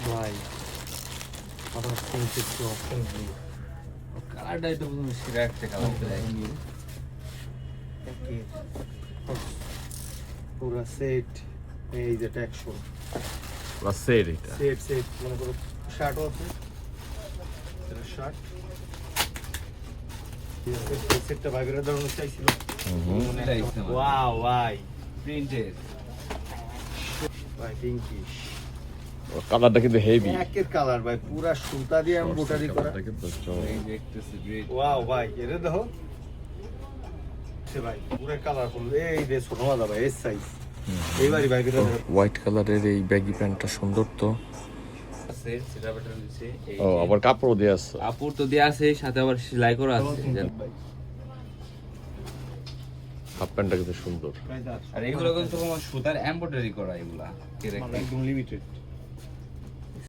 ভাই আপনার সেন্সিভ তো অপশন নেই। কালারটাই তো পুরো সেরা একটা কালার পুরো সেট, এই যে ট্যাক্সন প্লাস সেট এটা সেট সেট মনে করো শার্টও আছে, এটা শার্ট সেটটা ভাইবের ধরনের চাইছিল। ওয়াও ভাই প্রিন্টেড ভাই পিঙ্কিশ কালারটা কিন্তু হেভি একের কালার ভাই পুরা সুতা দিয়ে এমব্রয়ডারি করা। এই দেখতেছি গ্রেট ওয়াও ভাই এটা দেখো সে ভাই পুরো কালারফুল। এই যে ছোট মাদা ভাই এস সাইজ এইবারই ভাই এটা হোয়াইট কালারের এই ব্যাগি প্যান্টটা সুন্দর তো। আছে সেটা বাটন দিছে এই ও আবার কাপড়ও দেয়া আছে। কাপড় তো দেয়া আছে সাথে আবার সেলাই করা আছে হাফ প্যান্টটা কিন্তু সুন্দর। আর এগুলো কিন্তু তোমার সুতার এমব্রয়ডারি করা এগুলা একদম লিমিটেড।